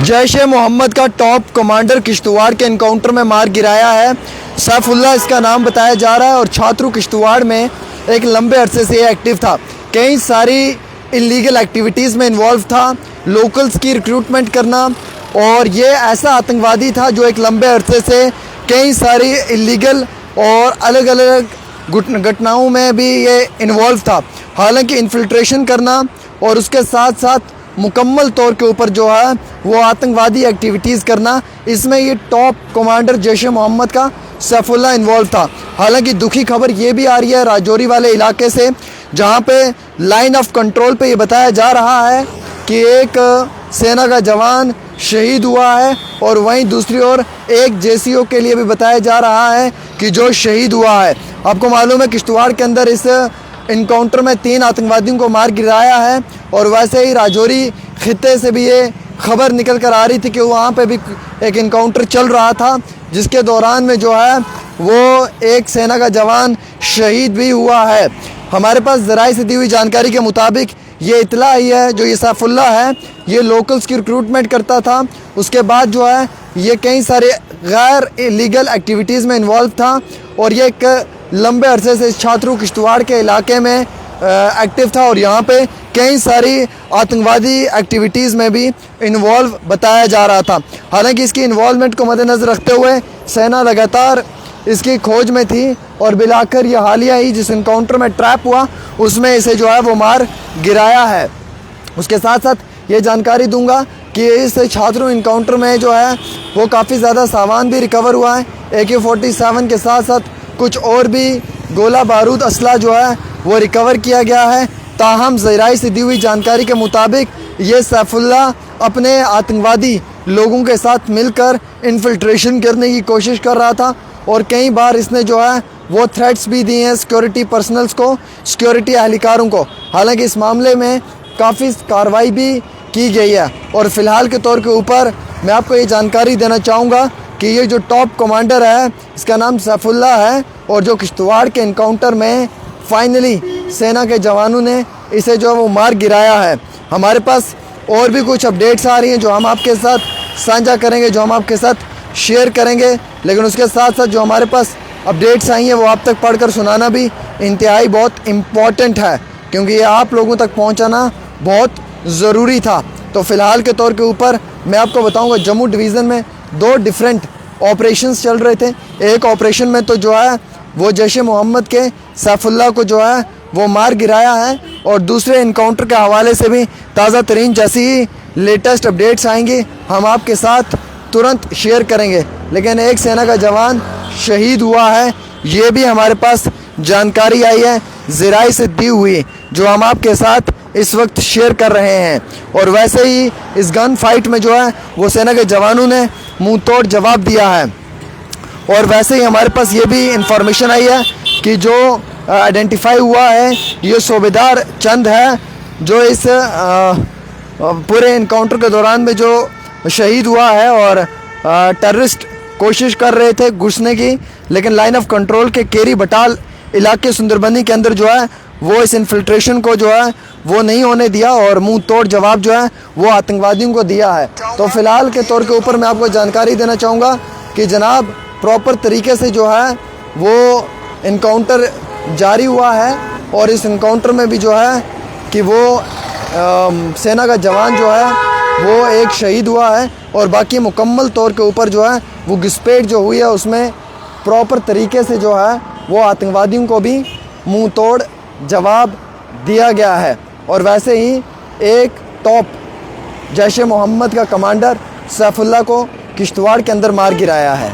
जैश ए मोहम्मद का top commander Kishtwar के encounter में मार गिराया है। सैफुल्लाह इसका नाम बताया जा रहा है और छात्रू किश्तवाड़ में एक लंबे अरसे से ये एक्टिव था। कई सारी इलीगल एक्टिविटीज़ में इन्वॉल्व था, लोकल्स की रिक्रूटमेंट करना, और ये ऐसा आतंकवादी था जो एक लंबे अरसे से कई सारी इलीगल और अलग अलग घटनाओं में भी ये इन्वॉल्व था। हालांकि इन्फिल्ट्रेशन करना और उसके साथ साथ मुकम्मल तौर के ऊपर जो है वो आतंकवादी एक्टिविटीज़ करना, इसमें ये टॉप कमांडर जैश ए मोहम्मद का सैफुल्लाह इन्वॉल्व था। हालांकि दुखी खबर ये भी आ रही है राजौरी वाले इलाके से, जहाँ पे लाइन ऑफ कंट्रोल पे ये बताया जा रहा है कि एक सेना का जवान शहीद हुआ है, और वहीं दूसरी ओर एक जेसीओ के लिए भी बताया जा रहा है कि जो शहीद हुआ है। आपको मालूम है किश्तवाड़ के अंदर इस इनकाउंटर में 3 आतंकवादियों को मार गिराया है, और वैसे ही राजौरी खित्ते से भी ये खबर निकल कर आ रही थी कि वहाँ पे भी एक इनकाउंटर चल रहा था, जिसके दौरान में जो है वो एक सेना का जवान शहीद भी हुआ है। हमारे पास ज़राए से दी हुई जानकारी के मुताबिक ये इतला आई है, जो ये सैफुल्लाह है ये लोकल्स की रिक्रूटमेंट करता था। उसके बाद जो है ये कई सारे गैर लीगल एक्टिविटीज़ में इन्वॉल्व था, और ये एक लंबे अरसे से छात्रू किश्तवाड़ के इलाके में एक्टिव था, और यहाँ पे कई सारी आतंकवादी एक्टिविटीज़ में भी इन्वॉल्व बताया जा रहा था। हालांकि इसकी इन्वॉल्वमेंट को मद्देनज़र रखते हुए सेना लगातार इसकी खोज में थी, और बिलाकर ये हालिया ही जिस इनकाउंटर में ट्रैप हुआ उसमें इसे जो है वो मार गिराया है। उसके साथ साथ ये जानकारी दूंगा कि इस छात्रों इनकाउंटर में जो है वो काफ़ी ज़्यादा सामान भी रिकवर हुआ है। AK-47 के साथ साथ कुछ और भी गोला बारूद असला जो है वो रिकवर किया गया है। ताहम ज़राए से दी हुई जानकारी के मुताबिक ये सैफुल्लाह अपने आतंकवादी लोगों के साथ मिलकर इन्फिल्ट्रेशन करने की कोशिश कर रहा था, और कई बार इसने जो है वो थ्रेट्स भी दिए हैं सिक्योरिटी पर्सनल्स को, सिक्योरिटी एहलकारों को। हालांकि इस मामले में काफ़ी कार्रवाई भी की गई है, और फ़िलहाल के तौर के ऊपर मैं आपको ये जानकारी देना चाहूँगा कि ये जो टॉप कमांडर है इसका नाम सैफुल्लाह है, और जो किश्तवाड़ के इनकाउंटर में फाइनली सेना के जवानों ने इसे जो है वो मार गिराया है। हमारे पास और भी कुछ अपडेट्स आ रही हैं जो हम आपके साथ साझा करेंगे, जो हम आपके साथ शेयर करेंगे, लेकिन उसके साथ साथ जो हमारे पास अपडेट्स आई हैं वो आप तक पढ़कर सुनाना भी इंतहाई बहुत इम्पॉर्टेंट है, क्योंकि ये आप लोगों तक पहुंचाना बहुत ज़रूरी था। तो फ़िलहाल के तौर के ऊपर मैं आपको बताऊंगा जम्मू डिवीज़न में 2 डिफरेंट ऑपरेशंस चल रहे थे। एक ऑपरेशन में तो जो है वो जैश ए मोहम्मद के सैफुल्लाह को जो है वो मार गिराया है, और दूसरे इनकाउंटर के हवाले से भी ताज़ा तरीन जैसी ही लेटेस्ट अपडेट्स आएंगी हम आपके साथ तुरंत शेयर करेंगे। लेकिन एक सेना का जवान शहीद हुआ है, ये भी हमारे पास जानकारी आई है ज़राए से दी हुई, जो हम आपके साथ इस वक्त शेयर कर रहे हैं। और वैसे ही इस गन फाइट में जो है वो सेना के जवानों ने मुंह तोड़ जवाब दिया है। और वैसे ही हमारे पास ये भी इंफॉर्मेशन आई है कि जो आइडेंटिफाई हुआ है ये सूबेदार चंद है, जो इस पूरे इनकाउंटर के दौरान में जो शहीद हुआ है, और टेररिस्ट कोशिश कर रहे थे घुसने की, लेकिन लाइन ऑफ कंट्रोल के केरी बटाल इलाके सुंदरबनी के अंदर जो है वो इस इन्फिल्ट्रेशन को जो है वो नहीं होने दिया, और मुंह तोड़ जवाब जो है वो आतंकवादियों को दिया है। तो फ़िलहाल के तौर के ऊपर मैं आपको जानकारी देना चाहूँगा कि जनाब प्रॉपर तरीके से जो है वो इनकाउंटर जारी हुआ है, और इस इनकाउंटर में भी जो है कि वो सेना का जवान जो है वो एक शहीद हुआ है, और बाकी मुकम्मल तौर के ऊपर जो है वो घुसपैठ जो हुई है उसमें प्रॉपर तरीके से जो है वो आतंकवादियों को भी मुंह तोड़ जवाब दिया गया है। और वैसे ही एक टॉप जैश ए मोहम्मद का कमांडर सैफुल्लाह को किश्तवाड़ के अंदर मार गिराया है।